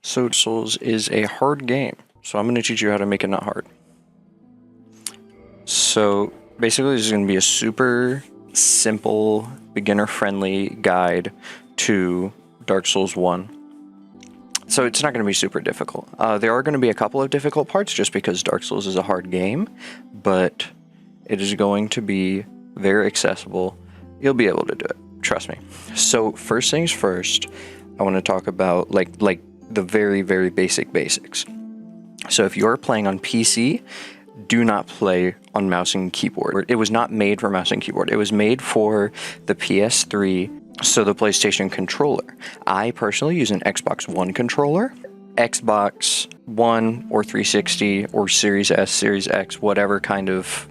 So Souls is a hard game, so I'm going to teach you how to make it not hard. So basically this is going to be a super simple, beginner-friendly guide to Dark Souls 1. So it's not going to be super difficult. There are going to be a couple of difficult parts just because Dark Souls is a hard game, but it is going to be very accessible. You'll be able to do it, trust me. So first things first, I want to talk about like the very, very basics. So if you're playing on PC, do not play on mouse and keyboard. It was not made for mouse and keyboard. It was made for the PS3, so the PlayStation controller. I personally use an Xbox One controller. Xbox One or 360 or Series S, Series X, whatever kind of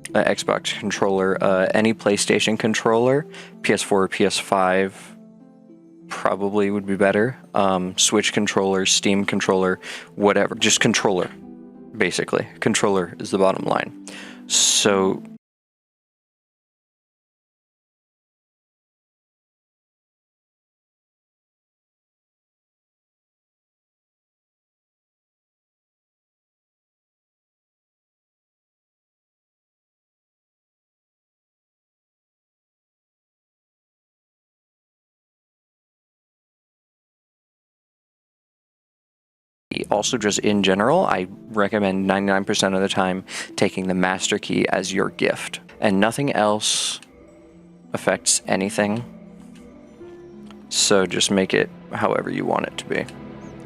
Xbox controller, any PlayStation controller, PS4 or PS5 probably would be better. Switch controller, Steam controller, whatever, just controller. Basically, controller is the bottom line. So also, just in general, I recommend 99% of the time taking the master key as your gift, and nothing else affects anything. So just make it however you want it to be.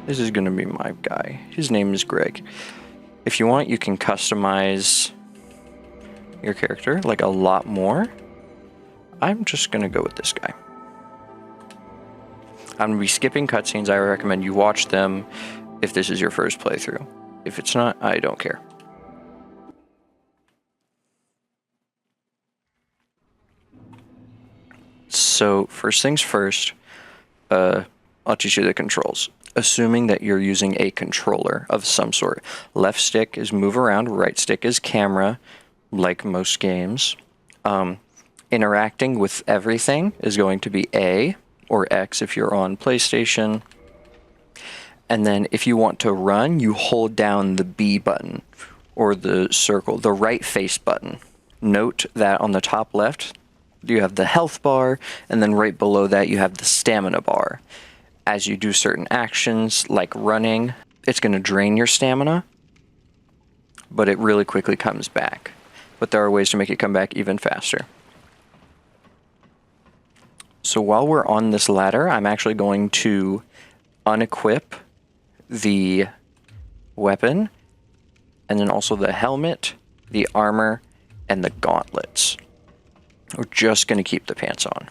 This is going to be my guy. His name is Greg. If you want, you can customize your character like a lot more. I'm just going to go with this guy. I'm going to be skipping cutscenes. I recommend you watch them if this is your first playthrough. If it's not, I don't care. So first things first, I'll teach you the controls. Assuming that you're using a controller of some sort. Left stick is move around, right stick is camera, like most games. Interacting with everything is going to be A or X if you're on PlayStation. And then if you want to run, you hold down the B button or the circle, the right face button. Note that on the top left, you have the health bar, and then right below that you have the stamina bar. As you do certain actions like running, it's going to drain your stamina, but it really quickly comes back. But there are ways to make it come back even faster. So while we're on this ladder, I'm actually going to unequip the weapon, and then also the helmet, the armor, and the gauntlets. We're just going to keep the pants on.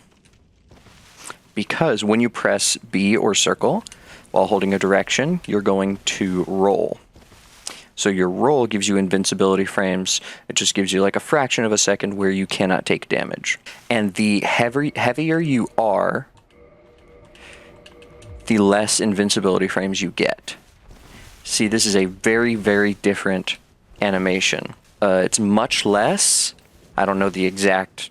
Because when you press B or circle while holding a direction, you're going to roll. So your roll gives you invincibility frames. It just gives you like a fraction of a second where you cannot take damage. And the heavier you are, the less invincibility frames you get. See, this is a very, very different animation. It's much less. I don't know the exact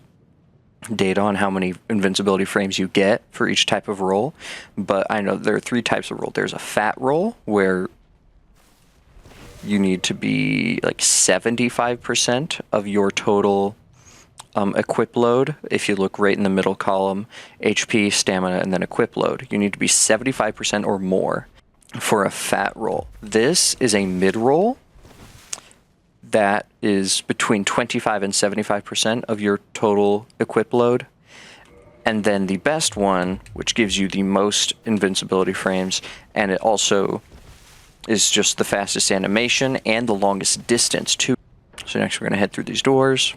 data on how many invincibility frames you get for each type of roll, but I know there are 3 types of roll. There's a fat roll where you need to be like 75% of your total equip load. If you look right in the middle column, HP, stamina, and then equip load, you need to be 75% or more for a fat roll. This is a mid roll that is between 25 and 75% of your total equip load. And then the best one, which gives you the most invincibility frames, and it also is just the fastest animation and the longest distance too. So next we're going to head through these doors.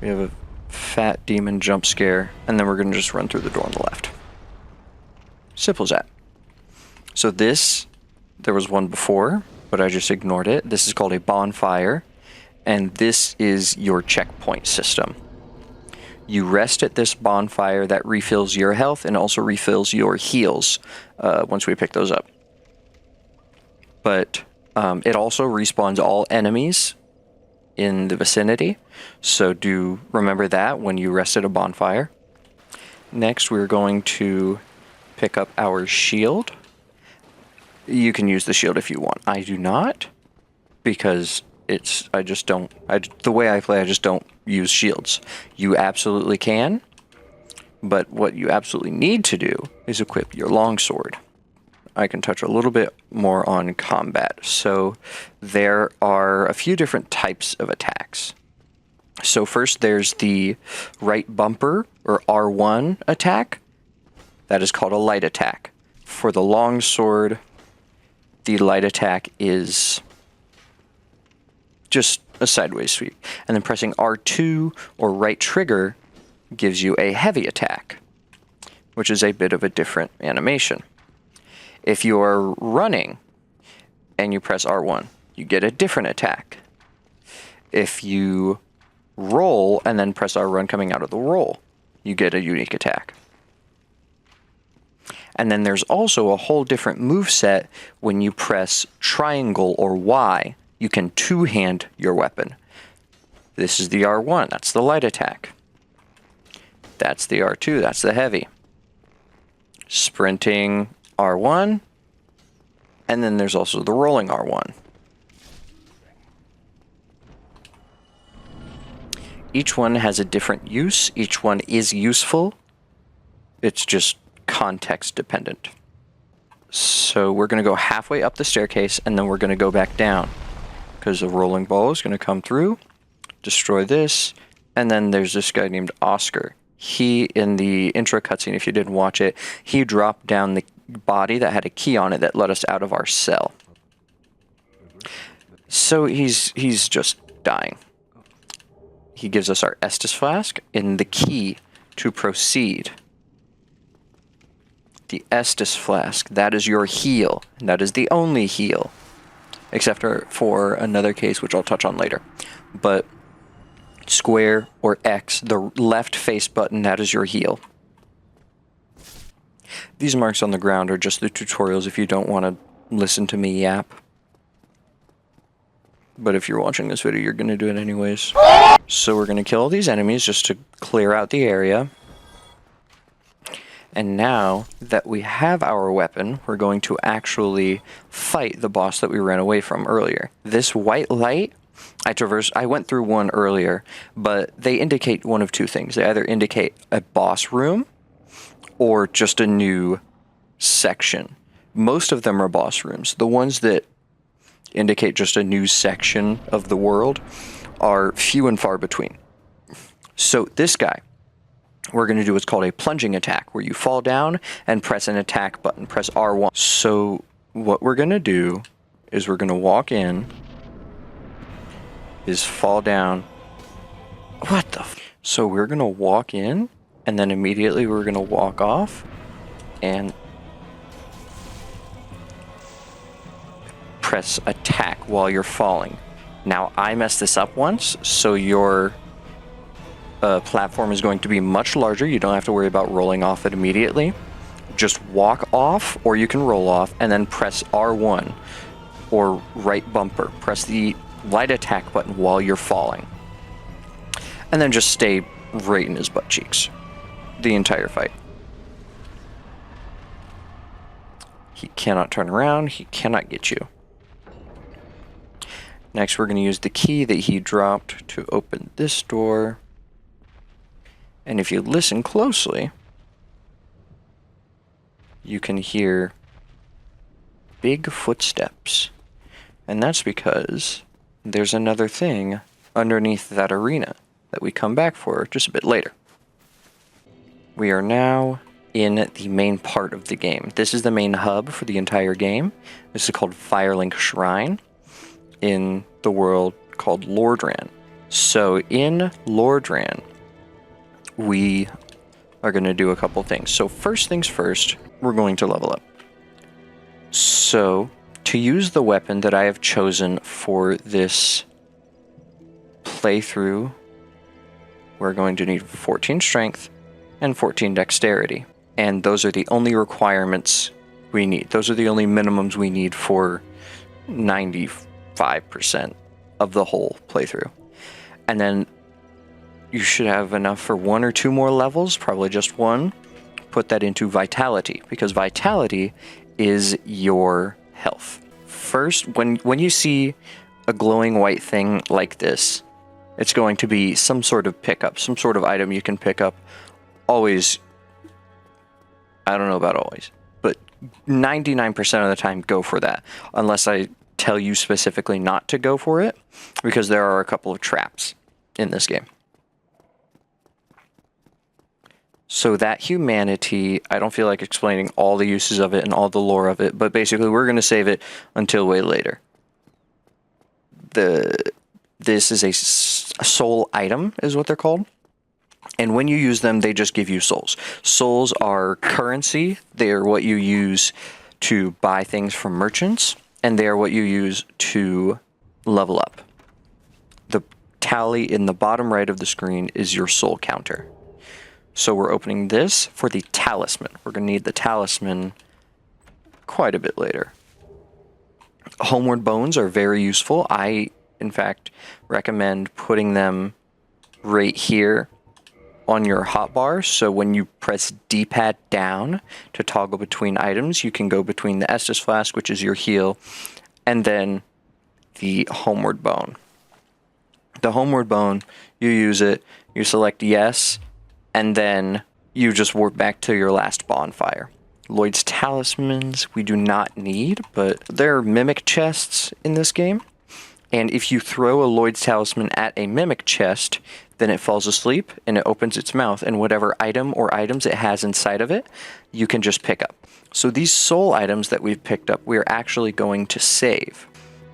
We have a fat demon jump scare, and then we're going to just run through the door on the left. Simple as that. So this, there was one before, but I just ignored it. This is called a bonfire, and this is your checkpoint system. You rest at this bonfire that refills your health and also refills your heals once we pick those up. But it also respawns all enemies in the vicinity, so do remember that when you rest at a bonfire. Next, we're going to pick up our shield. You can use the shield if you want. I do not, because the way I play, I just don't use shields. You absolutely can, but what you absolutely need to do is equip your longsword. I can touch a little bit more on combat. So there are a few different types of attacks. So first there's the right bumper, or R1 attack. That is called a light attack. For the longsword, the light attack is just a sideways sweep. And then pressing R2 or right trigger gives you a heavy attack, which is a bit of a different animation. If you're running and you press R1, you get a different attack. If you roll and then press R1 coming out of the roll, you get a unique attack. And then there's also a whole different moveset when you press triangle or Y. You can two-hand your weapon. This is the R1, that's the light attack. That's the R2, that's the heavy. Sprinting R1, and then there's also the rolling R1. Each one has a different use, each one is useful. It's just context dependent. So we're going to go halfway up the staircase and then we're going to go back down, because the rolling ball is going to come through, destroy this, and then there's this guy named Oscar. He, in the intro cutscene, if you didn't watch it, he dropped down the body that had a key on it that let us out of our cell. So he's just dying. He gives us our Estus flask and the key to proceed. The Estus flask, that is your heal. And that is the only heal. Except for another case, which I'll touch on later. But square or X, the left face button, that is your heal. These marks on the ground are just the tutorials if you don't want to listen to me yap. But if you're watching this video, you're going to do it anyways. So we're going to kill all these enemies just to clear out the area. And now that we have our weapon, we're going to actually fight the boss that we ran away from earlier. This white light, I went through one earlier, but they indicate one of two things. They either indicate a boss room or just a new section. Most of them are boss rooms. The ones that indicate just a new section of the world are few and far between. So this guy, we're going to do what's called a plunging attack, where you fall down and press an attack button, press R1. So what we're going to do is we're going to walk in, is fall down. What the So we're going to walk in, and then immediately we're going to walk off, and press attack while you're falling. Now, I messed this up once, so your platform is going to be much larger. You don't have to worry about rolling off it immediately. Just walk off, or you can roll off, and then press R1 or right bumper. Press the light attack button while you're falling. And then just stay right in his butt cheeks the entire fight. He cannot turn around. He cannot get you. Next, we're going to use the key that he dropped to open this door. And if you listen closely, you can hear big footsteps. And that's because there's another thing underneath that arena that we come back for just a bit later. We are now in the main part of the game. This is the main hub for the entire game. This is called Firelink Shrine in the world called Lordran. So in Lordran, we are going to do a couple things. So first things first, we're going to level up. So to use the weapon that I have chosen for this playthrough, we're going to need 14 strength and 14 dexterity. And those are the only requirements we need. Those are the only minimums we need for 95% of the whole playthrough. And then you should have enough for one or two more levels, probably just one, put that into vitality, because vitality is your health. First, when you see a glowing white thing like this, it's going to be some sort of pickup, some sort of item you can pick up. Always, I don't know about always, but 99% of the time go for that, unless I tell you specifically not to go for it, because there are a couple of traps in this game. So that humanity, I don't feel like explaining all the uses of it and all the lore of it, but basically we're going to save it until way later. This is a soul item, is what they're called. And when you use them, they just give you souls. Souls are currency. They are what you use to buy things from merchants, and they are what you use to level up. The tally in the bottom right of the screen is your soul counter. So we're opening this for the talisman. We're going to need the talisman quite a bit later. Homeward bones are very useful. I, in fact, recommend putting them right here on your hotbar. So when you press D-pad down to toggle between items, you can go between the Estus Flask, which is your heal, and then the homeward bone. The homeward bone, you use it, you select yes, and then you just warp back to your last bonfire. Lloyd's talismans we do not need, but there are mimic chests in this game. And if you throw a Lloyd's talisman at a mimic chest, then it falls asleep and it opens its mouth, and whatever item or items it has inside of it, you can just pick up. So these soul items that we've picked up, we're actually going to save.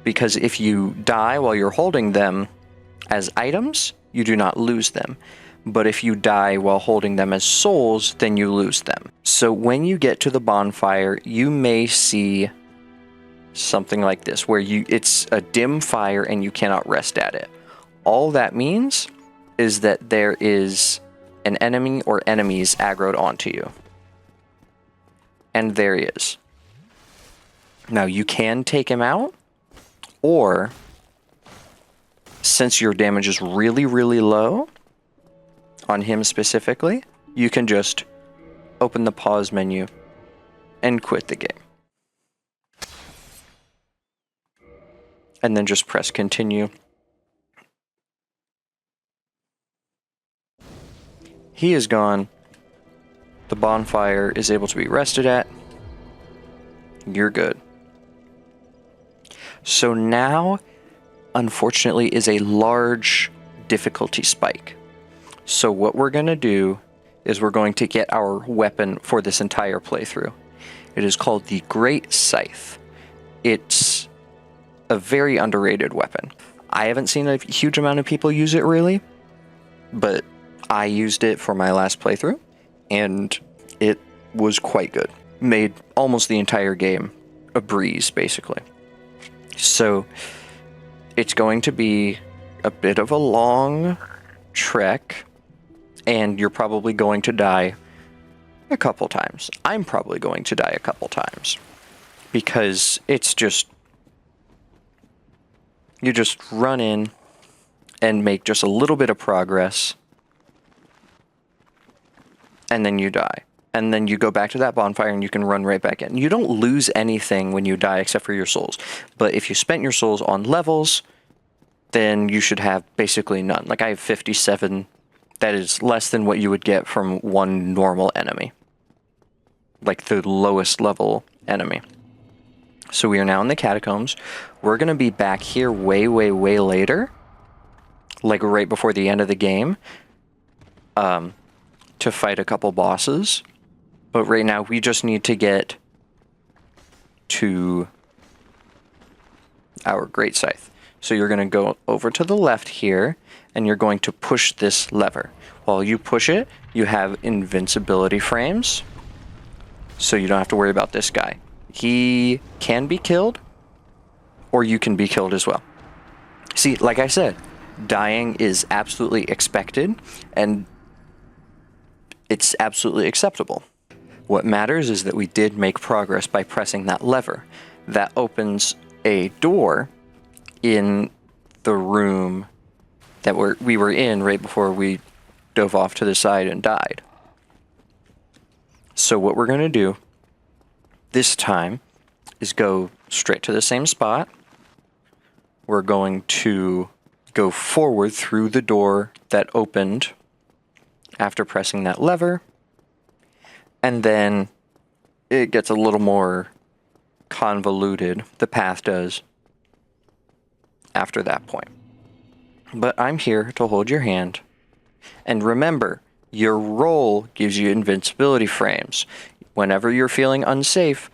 Because if you die while you're holding them as items, you do not lose them. But if you die while holding them as souls, then you lose them. So when you get to the bonfire, you may see something like this, where it's a dim fire and you cannot rest at it. All that means is that there is an enemy or enemies aggroed onto you. And there he is. Now you can take him out, or since your damage is really, really low on him specifically, you can just open the pause menu and quit the game. And then just press continue. He is gone. The bonfire is able to be rested at. You're good. So now, unfortunately, is a large difficulty spike. So what we're going to do is we're going to get our weapon for this entire playthrough. It is called the Great Scythe. It's a very underrated weapon. I haven't seen a huge amount of people use it really, but I used it for my last playthrough, and it was quite good. Made almost the entire game a breeze, basically. So it's going to be a bit of a long trek, and you're probably going to die a couple times. I'm probably going to die a couple times, because it's just, you just run in and make just a little bit of progress, and then you die. And then you go back to that bonfire and you can run right back in. You don't lose anything when you die except for your souls. But if you spent your souls on levels, then you should have basically none. Like I have 57. That is less than what you would get from one normal enemy. Like the lowest level enemy. So we are now in the catacombs. We're going to be back here way, way, way later. Like right before the end of the game. To fight a couple bosses. But right now we just need to get to our Great Scythe. So you're going to go over to the left here, and you're going to push this lever. While you push it, you have invincibility frames, so you don't have to worry about this guy. He can be killed, or you can be killed as well. See, like I said, dying is absolutely expected, and it's absolutely acceptable. What matters is that we did make progress by pressing that lever. That opens a door in the room that we were in right before we dove off to the side and died. So what we're going to do this time is go straight to the same spot. We're going to go forward through the door that opened after pressing that lever. And then it gets a little more convoluted, the path does, after that point. But I'm here to hold your hand. And remember, your roll gives you invincibility frames. Whenever you're feeling unsafe,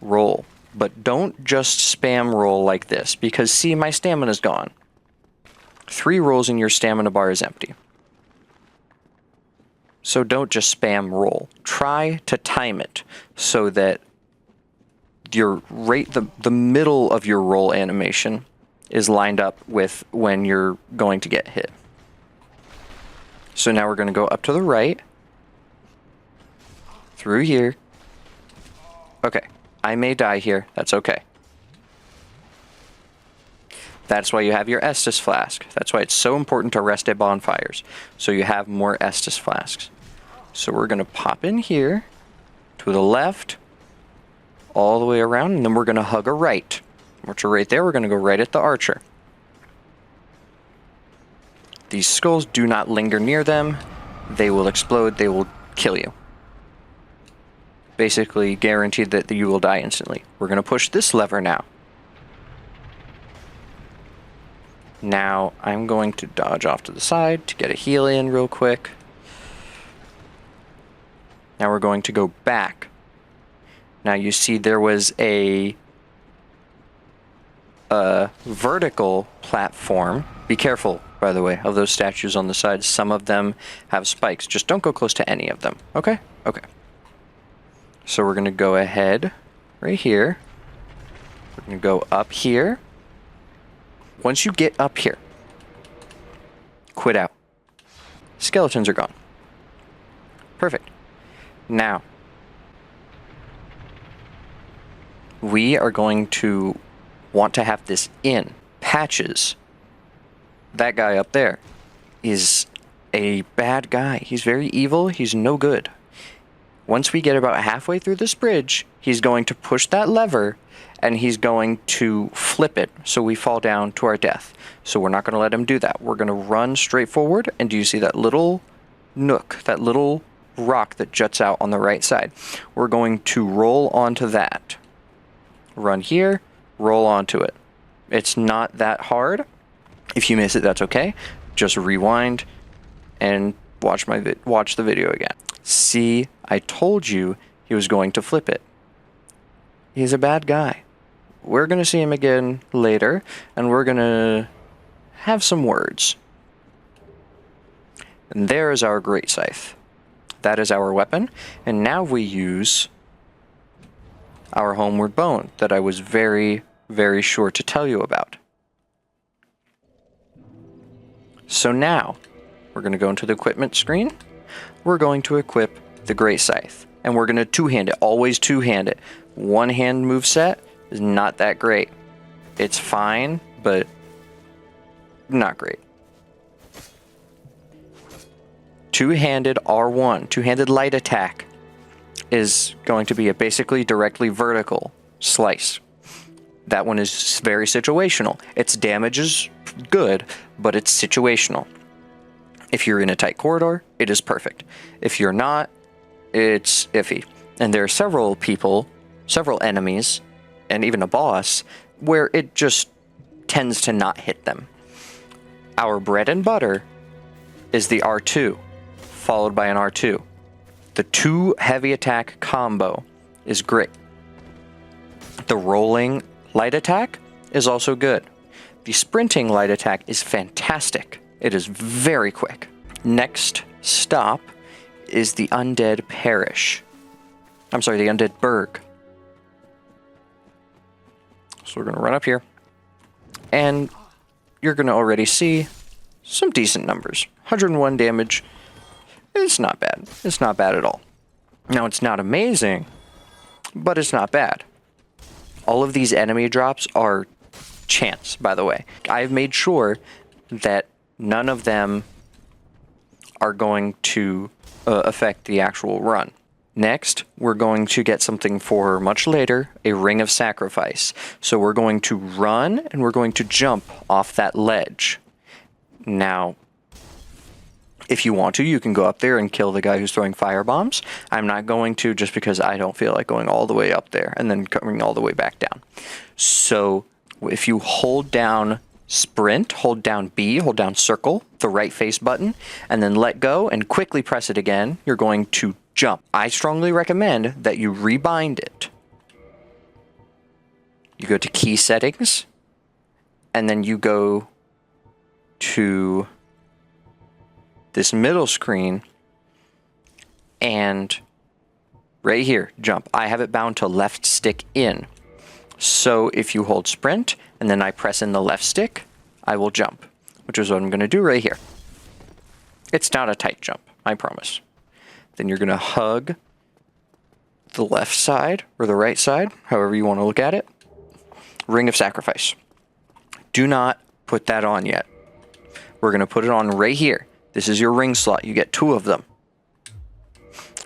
roll. But don't just spam roll like this, because see, my stamina's gone. 3 rolls and your stamina bar is empty. So don't just spam roll. Try to time it so that your the middle of your roll animation is lined up with when you're going to get hit. So now we're going to go up to the right, through here. Okay, I may die here. That's okay. That's why you have your Estus flask. That's why it's so important to rest at bonfires, so you have more Estus flasks. So we're going to pop in here, to the left, all the way around, and then we're going to hug a right. Which are right there, we're going to go right at the archer. These skulls, do not linger near them. They will explode, they will kill you. Basically guaranteed that you will die instantly. We're going to push this lever now. Now I'm going to dodge off to the side to get a heal in real quick. Now we're going to go back. Now you see there was a vertical platform. Be careful, by the way, of those statues on the sides. Some of them have spikes. Just don't go close to any of them, okay? Okay. So we're going to go ahead right here. We're going to go up here. Once you get up here, quit out. Skeletons are gone. Perfect. Now, we are going to want to have this in. Patches, that guy up there, is a bad guy. He's very evil. He's no good. Once we get about halfway through this bridge, he's going to push that lever and he's going to flip it so we fall down to our death. So we're not going to let him do that. We're going to run straight forward, and do you see that little nook, that little rock that juts out on the right side? We're going to roll onto that. Run here, roll onto it. It's not that hard. If you miss it, that's okay. Just rewind and watch the video again. See, I told you he was going to flip it. He's a bad guy. We're going to see him again later, and we're going to have some words. And there is our great scythe. That is our weapon, and now we use our homeward bone that I was very, very sure to tell you about. So now, we're going to go into the equipment screen. We're going to equip the great scythe, and we're going to two-hand it. Always two-hand it. One-hand moveset is not that great. It's fine, but not great. Two-handed R1, two-handed light attack, is going to be a basically directly vertical slice. That one is very situational. Its damage is good, but it's situational. If you're in a tight corridor, it is perfect. If you're not, it's iffy. And there are several people, several enemies, and even a boss, where it just tends to not hit them. Our bread and butter is the R2, followed by an R2. The 2 heavy attack combo is great. The rolling light attack is also good. The sprinting light attack is fantastic. It is very quick. Next stop is the Undead Parish. I'm sorry, the Undead Burg. So we're going to run up here, and you're going to already see some decent numbers. 101 damage. It's not bad. It's not bad at all. Now, it's not amazing, but it's not bad. All of these enemy drops are chance, by the way. I've made sure that none of them are going to affect the actual run. Next, we're going to get something for much later, a ring of sacrifice. So we're going to run and we're going to jump off that ledge. Now, if you want to, you can go up there and kill the guy who's throwing firebombs. I'm not going to, just because I don't feel like going all the way up there and then coming all the way back down. So if you hold down sprint, hold down B, hold down circle, the right face button, and then let go and quickly press it again, you're going to jump. I strongly recommend that you rebind it. You go to key settings, and then you go to this middle screen, and right here, jump. I have it bound to left stick in. So if you hold sprint, and then I press in the left stick, I will jump, which is what I'm going to do right here. It's not a tight jump, I promise. Then you're going to hug the left side, or the right side, however you want to look at it. Ring of Sacrifice. Do not put that on yet. We're going to put it on right here. This is your ring slot. You get 2 of them.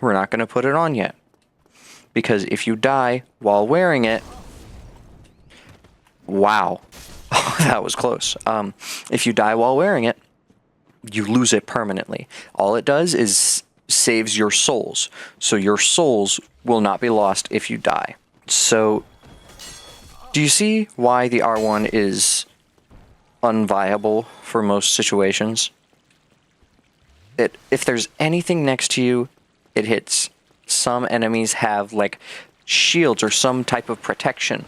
We're not going to put it on yet, because if you die while wearing it, wow, that was close. If you die while wearing it, you lose it permanently. All it does is saves your souls. So your souls will not be lost if you die. So do you see why the R1 is unviable for most situations? If there's anything next to you, it hits. Some enemies have like shields or some type of protection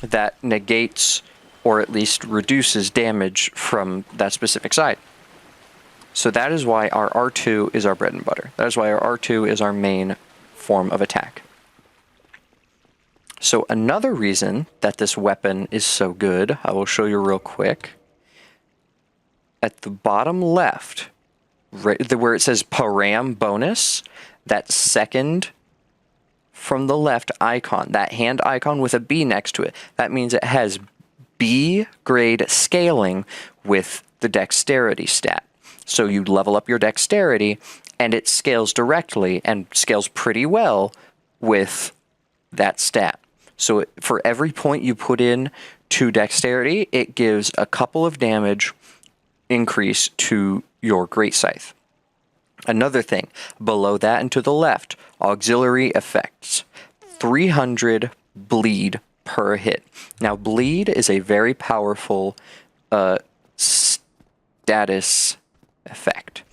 that negates or at least reduces damage from that specific side. So that is why our R2 is our bread and butter. That is why our R2 is our main form of attack. So another reason that this weapon is so good, I will show you real quick. At the bottom left, right where it says Param bonus, that second from the left icon, that hand icon with a B next to it, that means it has B grade scaling with the dexterity stat. So you level up your dexterity and it scales directly and scales pretty well with that stat. So for every point you put in to dexterity, it gives a couple of damage increase to your great scythe. Another thing, below that and to the left, auxiliary effects. 300 bleed per hit. Now, bleed is a very powerful status effect.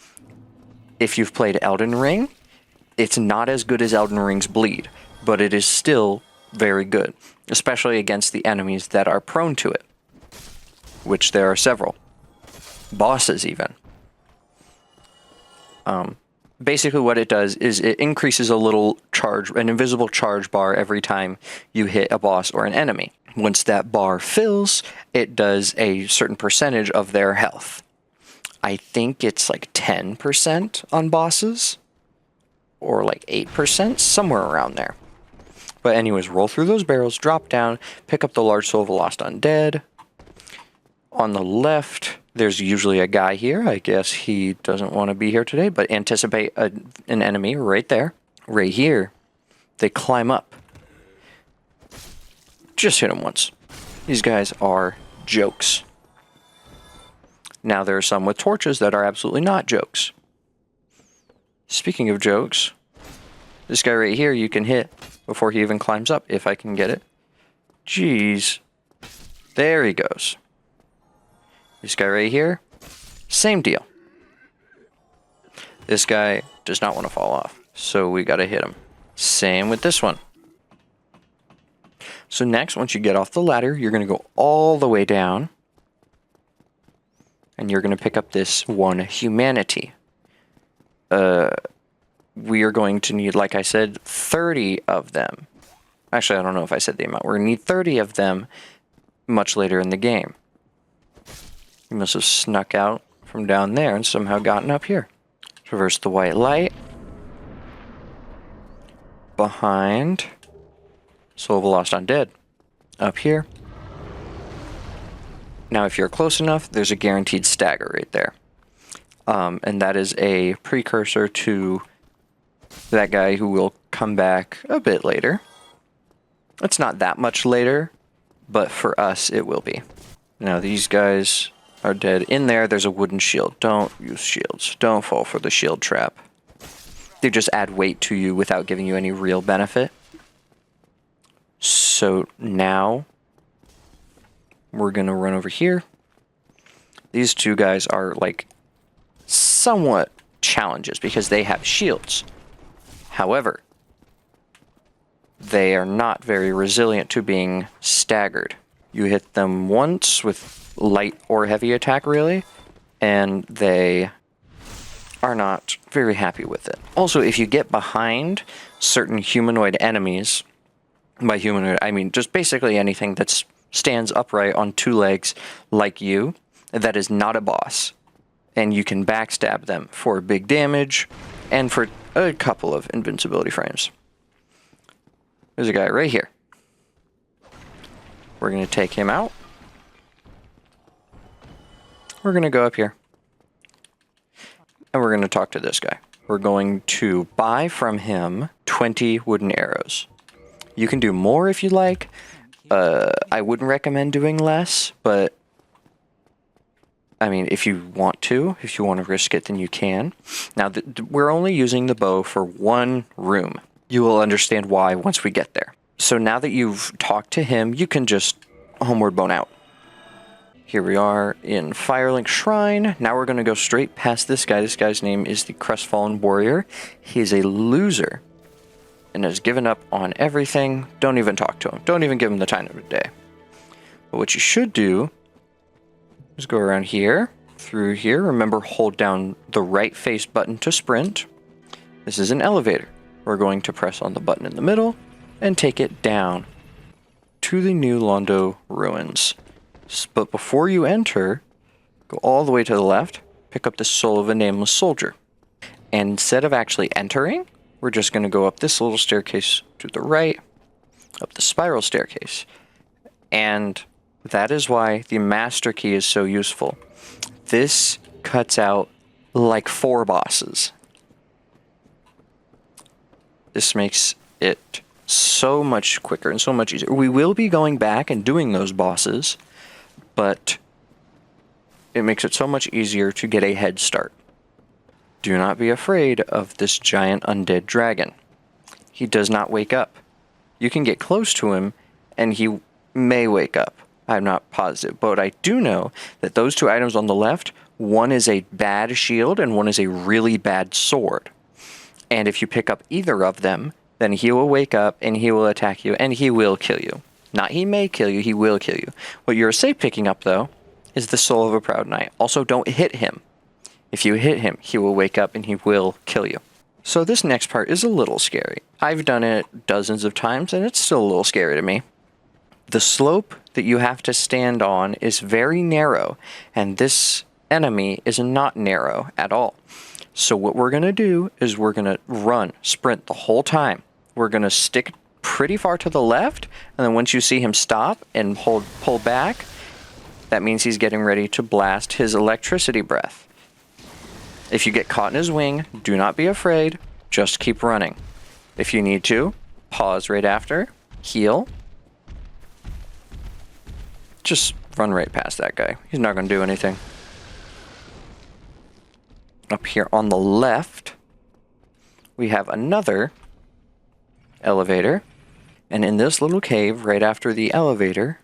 If you've played Elden Ring, it's not as good as Elden Ring's bleed, but it is still very good, especially against the enemies that are prone to it, which there are several. Bosses, even. Basically what it does is it increases a little charge, an invisible charge bar every time you hit a boss or an enemy. Once that bar fills, it does a certain percentage of their health. I think it's like 10% on bosses, or like 8%, somewhere around there. But anyways, roll through those barrels, drop down, pick up the large soul of a lost undead. On the left, there's usually a guy here. I guess he doesn't want to be here today, but anticipate an enemy right there. Right here, they climb up. Just hit him once. These guys are jokes. Now there are some with torches that are absolutely not jokes. Speaking of jokes, this guy right here you can hit before he even climbs up, if I can get it. Jeez. There he goes. This guy right here, same deal. This guy does not want to fall off, so we gotta hit him. Same with this one. So next, once you get off the ladder, you're gonna go all the way down, and you're gonna pick up this one humanity. We are going to need, like I said, 30 of them. Actually, I don't know if I said the amount. We're gonna need 30 of them much later in the game. He must have snuck out from down there and somehow gotten up here. Traverse the white light. Behind Soul of a Lost Undead. Up here. Now, if you're close enough, there's a guaranteed stagger right there. And that is a precursor to that guy who will come back a bit later. It's not that much later, but for us it will be. Now these guys are dead. In there's a wooden shield. Don't use shields. Don't fall for the shield trap. They just add weight to you without giving you any real benefit. So now we're gonna run over here. These two guys are like somewhat challenges because they have shields. However, they are not very resilient to being staggered. You hit them once with light or heavy attack, really, and they are not very happy with it. Also, if you get behind certain humanoid enemies, by humanoid, I mean just basically anything that stands upright on two legs like you, that is not a boss, and you can backstab them for big damage and for a couple of invincibility frames. There's a guy right here. We're going to take him out. We're going to go up here. And we're going to talk to this guy. We're going to buy from him 20 wooden arrows. You can do more if you like. I wouldn't recommend doing less, but I mean, if you want to risk it, then you can. Now, we're only using the bow for one room. You will understand why once we get there. So now that you've talked to him, you can just homeward bone out. Here we are in Firelink Shrine. Now we're going to go straight past this guy. This guy's name is the Crestfallen Warrior. He's a loser and has given up on everything. Don't even talk to him. Don't even give him the time of the day. But what you should do is go around here, through here. Remember, hold down the right face button to sprint. This is an elevator. We're going to press on the button in the middle and take it down to the New Londo Ruins. But before you enter, go all the way to the left, pick up the soul of a nameless soldier. And instead of actually entering, we're just going to go up this little staircase to the right, up the spiral staircase. And that is why the master key is so useful. This cuts out like 4 bosses. This makes it so much quicker and so much easier. We will be going back and doing those bosses, but it makes it so much easier to get a head start. Do not be afraid of this giant undead dragon. He does not wake up. You can get close to him, and he may wake up. I'm not positive, but I do know that those 2 items on the left, one is a bad shield and one is a really bad sword. And if you pick up either of them, then he will wake up and he will attack you and he will kill you. Not he may kill you, he will kill you. What you're safe picking up, though, is the soul of a proud knight. Also, don't hit him. If you hit him, he will wake up and he will kill you. So this next part is a little scary. I've done it dozens of times and it's still a little scary to me. The slope that you have to stand on is very narrow, and this enemy is not narrow at all. So what we're going to do is we're going to sprint the whole time. We're going to stick pretty far to the left, and then once you see him stop and pull back, that means he's getting ready to blast his electricity breath. If you get caught in his wing, do not be afraid, just keep running. If you need to, pause right after, heal. Just run right past that guy. He's not going to do anything. Up here on the left, we have another elevator. And in this little cave, right after the elevator,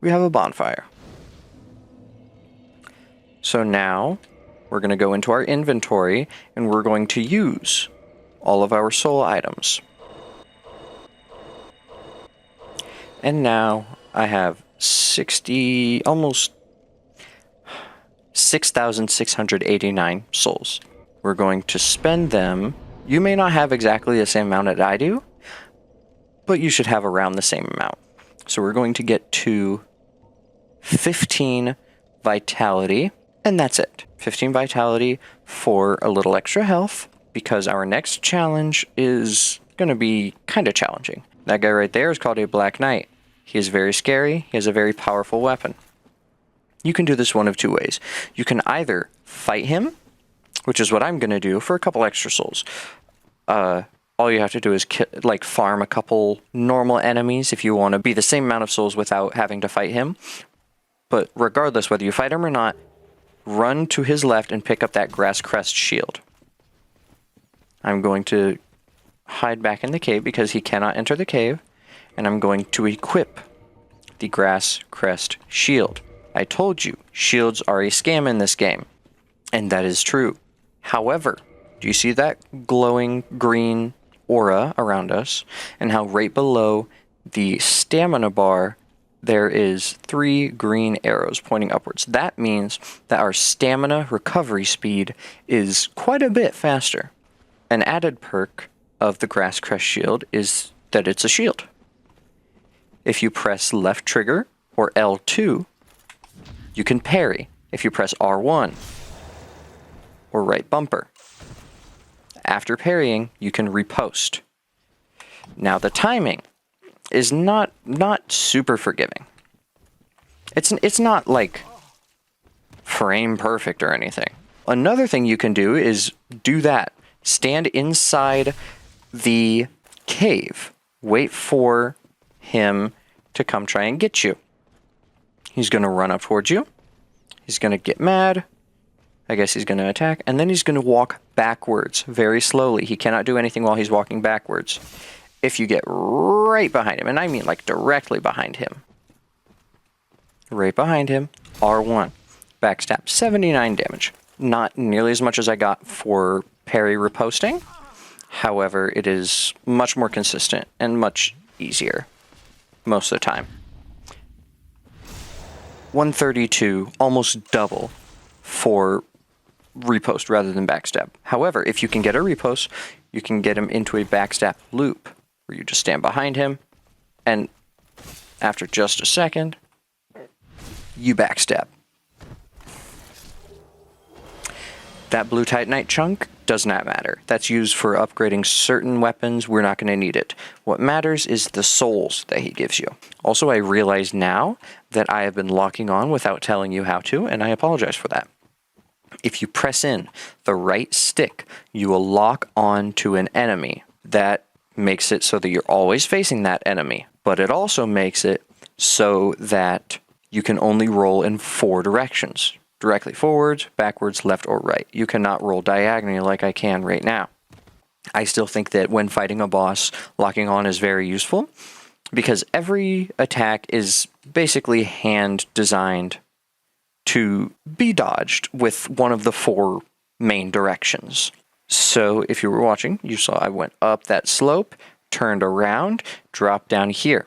we have a bonfire. So now, we're going to go into our inventory, and we're going to use all of our soul items. And now, I have almost 6,689 souls. We're going to spend them. You may not have exactly the same amount that I do, but you should have around the same amount. So we're going to get to 15 vitality, and that's it. 15 vitality for a little extra health, because our next challenge is going to be kind of challenging. That guy right there is called a Black Knight. He is very scary. He has a very powerful weapon. You can do this one of 2 ways. You can either fight him, which is what I'm going to do for a couple extra souls. all you have to do is like farm a couple normal enemies if you want to be the same amount of souls without having to fight him. But regardless whether you fight him or not, run to his left and pick up that grass crest shield. I'm going to hide back in the cave because he cannot enter the cave, and I'm going to equip the grass crest shield. I told you, shields are a scam in this game, and that is true. However, do you see that glowing green aura around us, and how right below the stamina bar there is 3 green arrows pointing upwards? That means that our stamina recovery speed is quite a bit faster. An added perk of the grass crest shield is that it's a shield. If you press left trigger or L2, you can parry. If you press R1 or right bumper, after parrying, you can riposte. Now the timing is not super forgiving. It's not like frame perfect or anything. Another thing you can do is do that. Stand inside the cave. Wait for him to come try and get you. He's going to run up towards you. He's going to get mad. I guess he's going to attack. And then he's going to walk backwards very slowly. He cannot do anything while he's walking backwards. If you get right behind him, and I mean like directly behind him. Right behind him, R1. Backstab, 79 damage. Not nearly as much as I got for parry riposting. However, it is much more consistent and much easier most of the time. 132, almost double for riposte rather than backstab. However, if you can get a riposte, you can get him into a backstab loop where you just stand behind him, and after just a second, you backstab. That blue Titanite chunk does not matter. That's used for upgrading certain weapons. We're not going to need it. What matters is the souls that he gives you. Also, I realize now that I have been locking on without telling you how to, and I apologize for that. If you press in the right stick, you will lock on to an enemy. That makes it so that you're always facing that enemy, but it also makes it so that you can only roll in 4 directions. Directly forwards, backwards, left, or right. You cannot roll diagonally like I can right now. I still think that when fighting a boss, locking on is very useful because every attack is basically hand designed to be dodged with one of the 4 main directions. So if you were watching, you saw I went up that slope, turned around, dropped down here.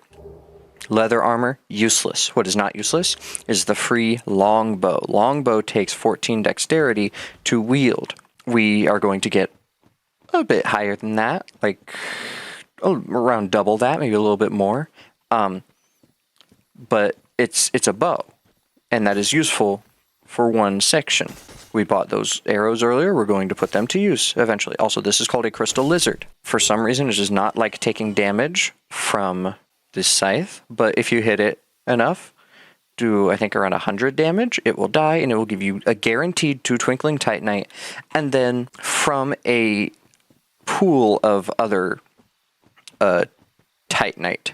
Leather armor, useless. What is not useless is the free longbow. Longbow takes 14 dexterity to wield. We are going to get a bit higher than that, like around double that, maybe a little bit more. But it's a bow, and that is useful for one section. We bought those arrows earlier. We're going to put them to use eventually. Also, this is called a crystal lizard. For some reason, it does not like taking damage from this scythe, but if you hit it enough, do I think around 100 damage, it will die, and it will give you a guaranteed 2 twinkling titanite, and then from a pool of other titanite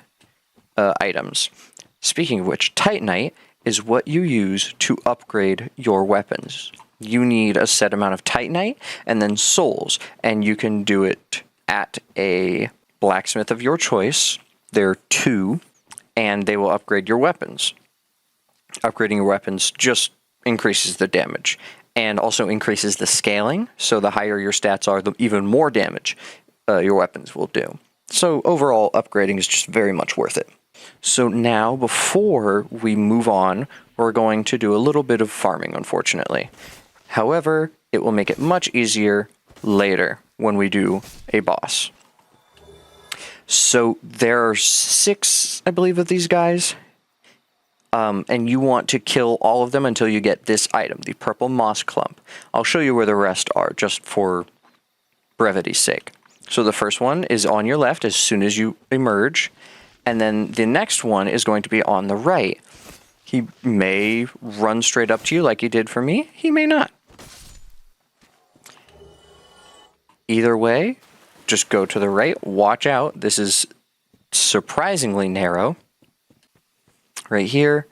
items. Speaking of which, titanite is what you use to upgrade your weapons. You need a set amount of titanite and then souls, and you can do it at a blacksmith of your choice. There are 2, and they will upgrade your weapons. Upgrading your weapons just increases the damage, and also increases the scaling, so the higher your stats are, the even more damage your weapons will do. So overall, upgrading is just very much worth it. So now, before we move on, we're going to do a little bit of farming, unfortunately. However, it will make it much easier later when we do a boss. So there are 6, I believe, of these guys. And you want to kill all of them until you get this item, the purple moss clump. I'll show you where the rest are, just for brevity's sake. So the first one is on your left as soon as you emerge. And then the next one is going to be on the right. He may run straight up to you like he did for me. He may not. Either way, just go to the right. Watch out. This is surprisingly narrow. Right here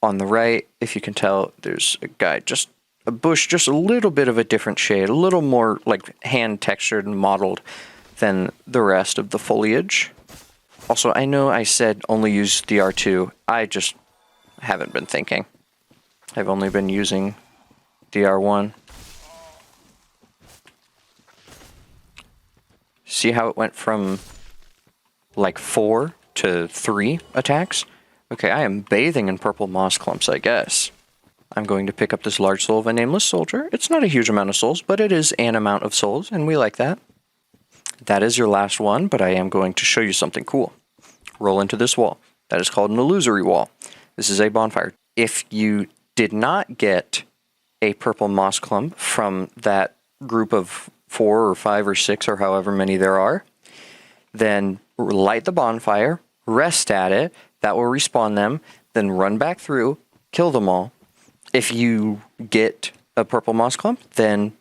on the right, if you can tell, there's a guy, just a bush, just a little bit of a different shade, a little more like hand textured and modeled than the rest of the foliage. Also, I know I said only use the R2. I just haven't been thinking. I've only been using the R1. See how it went from like 4 to 3 attacks? Okay, I am bathing in purple moss clumps, I guess. I'm going to pick up this large soul of a nameless soldier. It's not a huge amount of souls, but it is an amount of souls, and we like that. That is your last one, but I am going to show you something cool. Roll into this wall. That is called an illusory wall. This is a bonfire. If you did not get a purple moss clump from that group of 4 or 5 or 6 or however many there are, then light the bonfire, rest at it, that will respawn them, then run back through, kill them all. If you get a purple moss clump, then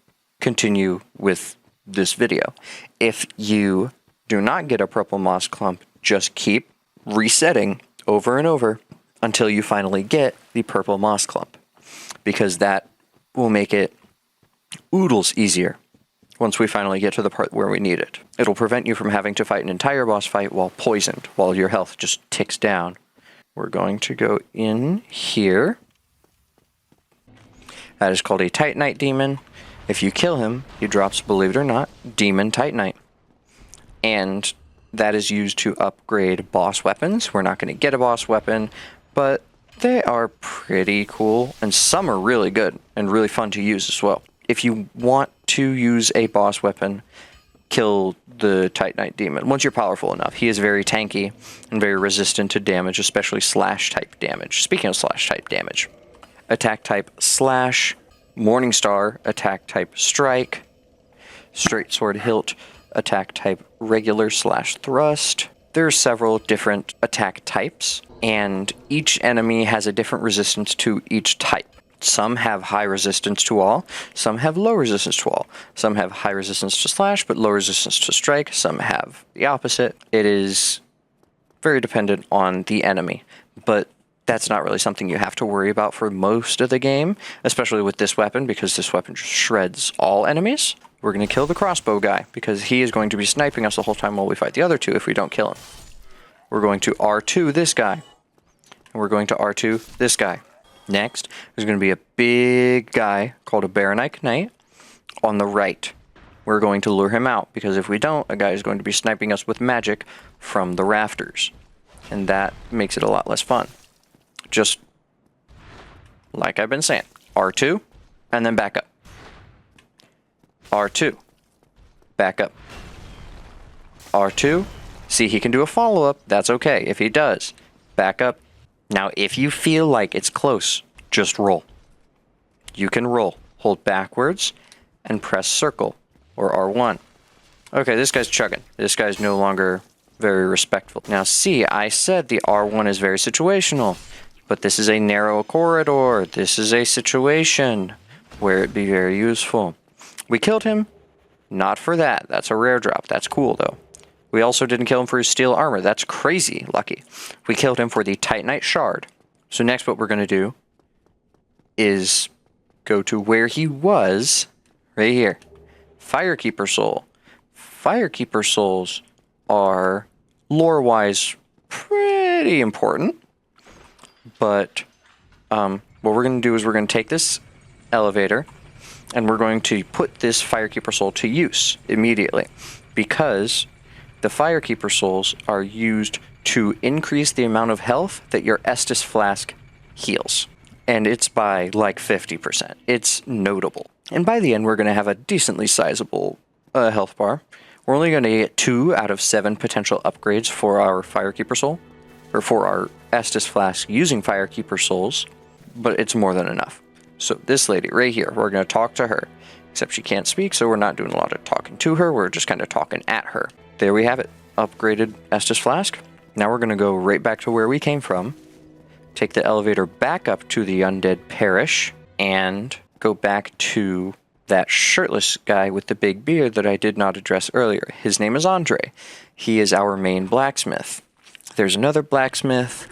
continue with this video. If you do not get a purple moss clump, just keep resetting over and over until you finally get the purple moss clump, because that will make it oodles easier once we finally get to the part where we need it. It'll prevent you from having to fight an entire boss fight while poisoned, while your health just ticks down. We're going to go in here. That is called a Titanite Demon. If you kill him, he drops, believe it or not, Demon Titanite. And that is used to upgrade boss weapons. We're not going to get a boss weapon, but they are pretty cool, and some are really good and really fun to use as well. If you want to use a boss weapon, kill the Titanite Demon. Once you're powerful enough. He is very tanky and very resistant to damage, especially slash type damage. Speaking of slash type damage, attack type slash, Morningstar, attack type strike, straight sword hilt, attack type regular slash thrust. There are several different attack types, and each enemy has a different resistance to each type. Some have high resistance to all, some have low resistance to all. Some have high resistance to slash, but low resistance to strike. Some have the opposite. It is very dependent on the enemy, but that's not really something you have to worry about for most of the game, especially with this weapon, because this weapon just shreds all enemies. We're going to kill the crossbow guy, because he is going to be sniping us the whole time while we fight the other two if we don't kill him. We're going to R2 this guy, and we're going to R2 this guy. Next, there's going to be a big guy called a Baronite Knight on the right. We're going to lure him out, because if we don't, a guy is going to be sniping us with magic from the rafters. And that makes it a lot less fun. Just like I've been saying, R2, and then back up. R2, back up. R2, see, he can do a follow-up. That's okay if he does. Back up. Now, if you feel like it's close, just roll. You can roll. Hold backwards and press circle, or R1. Okay, this guy's chugging. This guy's no longer very respectful. Now, see, I said the R1 is very situational, but this is a narrow corridor. This is a situation where it'd be very useful. We killed him. Not for that. That's a rare drop. That's cool, though. We also didn't kill him for his steel armor. That's crazy lucky. We killed him for the Titanite Shard. So next what we're going to do is go to where he was, right here. Firekeeper Soul. Firekeeper Souls are, lore-wise, pretty important. But what we're going to do is we're going to take this elevator, and we're going to put this Firekeeper Soul to use immediately, because the Firekeeper Souls are used to increase the amount of health that your Estus Flask heals. And it's by like 50%. It's notable. And by the end, we're going to have a decently sizable health bar. We're only going to get 2 out of 7 potential upgrades for our Firekeeper Soul, or for our Estus Flask using Firekeeper Souls, but it's more than enough. So this lady right here, we're going to talk to her, except she can't speak, so we're not doing a lot of talking to her. We're just kind of talking at her. There we have it. Upgraded Estus Flask. Now we're going to go right back to where we came from, take the elevator back up to the Undead Parish, and go back to that shirtless guy with the big beard that I did not address earlier. His name is Andre. He is our main blacksmith. There's another blacksmith,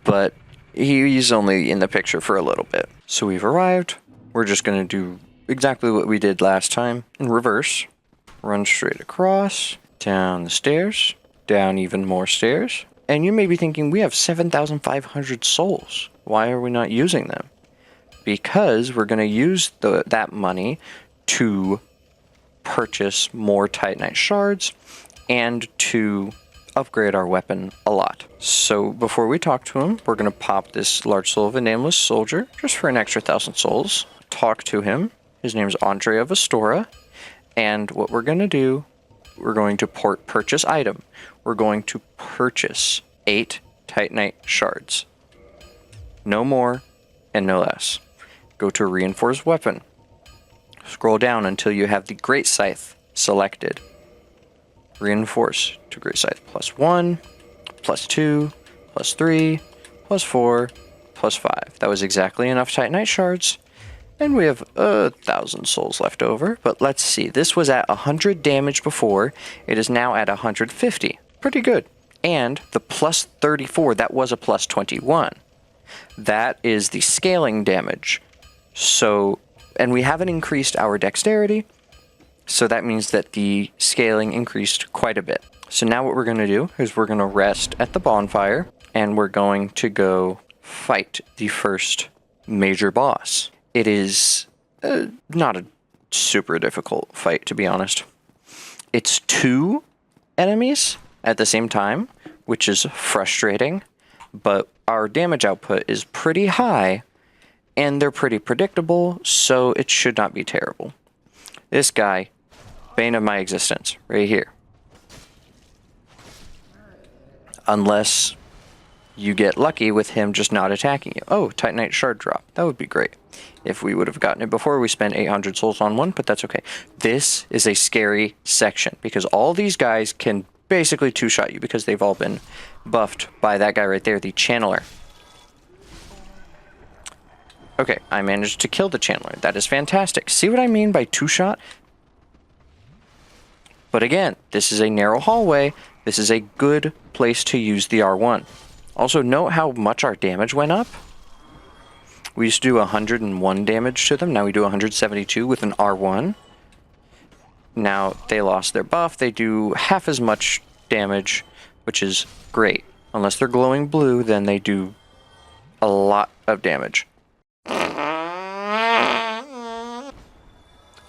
but he's only in the picture for a little bit. So we've arrived. We're just going to do exactly what we did last time in reverse. Run straight across, down the stairs, down even more stairs. And you may be thinking, we have 7,500 souls. Why are we not using them? Because we're going to use that money to purchase more Titanite shards and to upgrade our weapon a lot. So before we talk to him, we're going to pop this large soul of a nameless soldier just for an extra 1,000 souls. Talk to him. His name is Andre of Astora. And what we're going to do, we're going to purchase item. We're going to purchase 8 Titanite shards. No more and no less. Go to reinforced weapon. Scroll down until you have the Great Scythe selected. Reinforce to Great Scythe +1, +2, +3, +4, +5. That was exactly enough Titanite shards. And we have 1,000 souls left over. But let's see. This was at 100 damage before. It is now at 150. Pretty good. And the +34, that was a +21. That is the scaling damage. So, and we haven't increased our dexterity. So that means that the scaling increased quite a bit. So now what we're going to do is we're going to rest at the bonfire. And we're going to go fight the first major boss. It is not a super difficult fight, to be honest. It's 2 enemies at the same time, which is frustrating, but our damage output is pretty high, and they're pretty predictable, so it should not be terrible. This guy, bane of my existence, right here. Unless you get lucky with him just not attacking you. Oh, Titanite shard drop. That would be great. If we would have gotten it before, we spent 800 souls on one, but that's okay. This is a scary section because all these guys can basically two-shot you because they've all been buffed by that guy right there, the channeler. Okay, I managed to kill the channeler. That is fantastic. See what I mean by two-shot? But again, this is a narrow hallway. This is a good place to use the R1. Also, note how much our damage went up. We used to do 101 damage to them. Now we do 172 with an R1. Now they lost their buff. They do half as much damage, which is great. Unless they're glowing blue, then they do a lot of damage.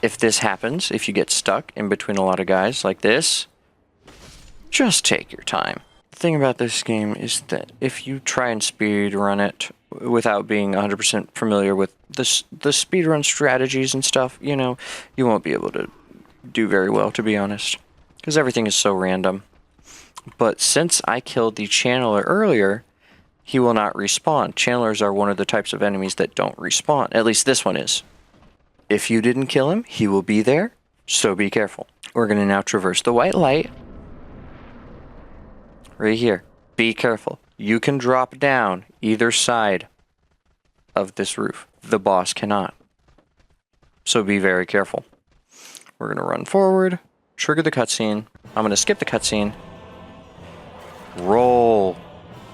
If this happens, if you get stuck in between a lot of guys like this, just take your time. The thing about this game is that if you try and speed run it without being 100% familiar with the speedrun strategies and stuff, you know, you won't be able to do very well, to be honest, because everything is so random. But since I killed the channeler earlier, he will not respawn. Channelers are one of the types of enemies that don't respawn. At least this one is. If you didn't kill him, he will be there, so be careful. We're going to now traverse the white light. Right here. Be careful. You can drop down either side of this roof. The boss cannot. So be very careful. We're going to run forward, trigger the cutscene. I'm going to skip the cutscene. Roll.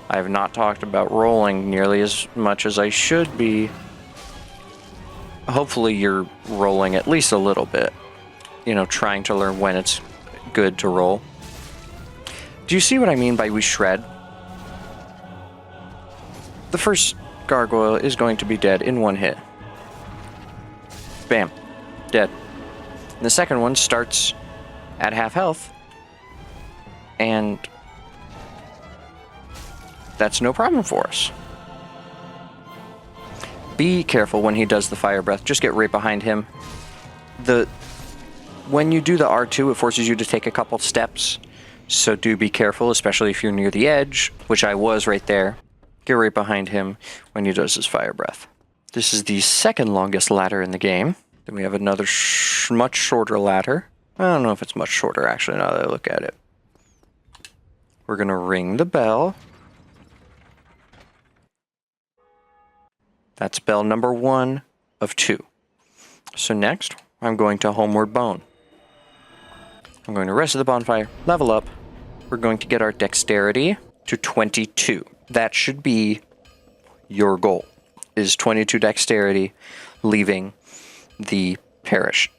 I have not talked about rolling nearly as much as I should be. Hopefully you're rolling at least a little bit. You know, trying to learn when it's good to roll. Do you see what I mean by we shred? The first gargoyle is going to be dead in one hit. Bam. Dead. And the second one starts at half health. And that's no problem for us. Be careful when he does the fire breath. Just get right behind him. When you do the R2, it forces you to take a couple steps. So do be careful, especially if you're near the edge, which I was right there. Get right behind him when he does his fire breath. This is the second longest ladder in the game. Then we have another much shorter ladder. I don't know if it's much shorter, actually, now that I look at it. We're going to ring the bell. That's bell number 1 of 2. So next, I'm going to Homeward Bone. I'm going to rest of the bonfire, level up. We're going to get our dexterity to 22. That should be your goal, is 22 dexterity, leaving the parish.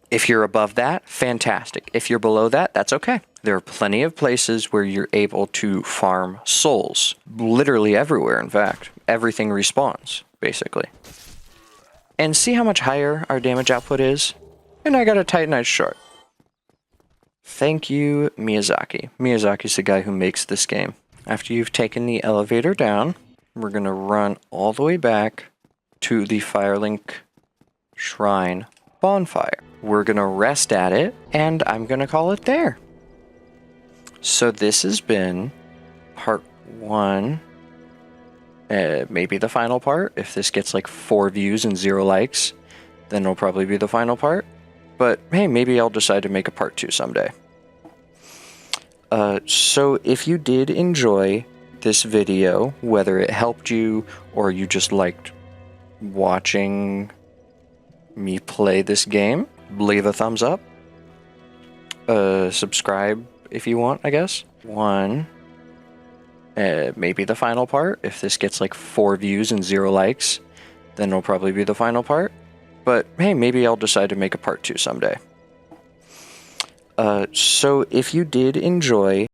If you're above that, fantastic. If you're below that, that's okay. There are plenty of places where you're able to farm souls. Literally everywhere, in fact. Everything respawns, basically. And see how much higher our damage output is? And I got a Titanite shard. Thank you, Miyazaki. Miyazaki's the guy who makes this game. After you've taken the elevator down, we're going to run all the way back to the Firelink Shrine bonfire. We're going to rest at it, and I'm going to call it there. So this has been part 1. Maybe the final part. If this gets like 4 views and 0 likes, then it'll probably be the final part. But hey, maybe I'll decide to make a part 2 someday. So if you did enjoy this video, whether it helped you or you just liked watching me play this game, leave a thumbs up. Subscribe if you want, I guess. Maybe the final part. If this gets like 4 views and 0 likes, then it'll probably be the final part. But hey, maybe I'll decide to make a part 2 someday. So if you did enjoy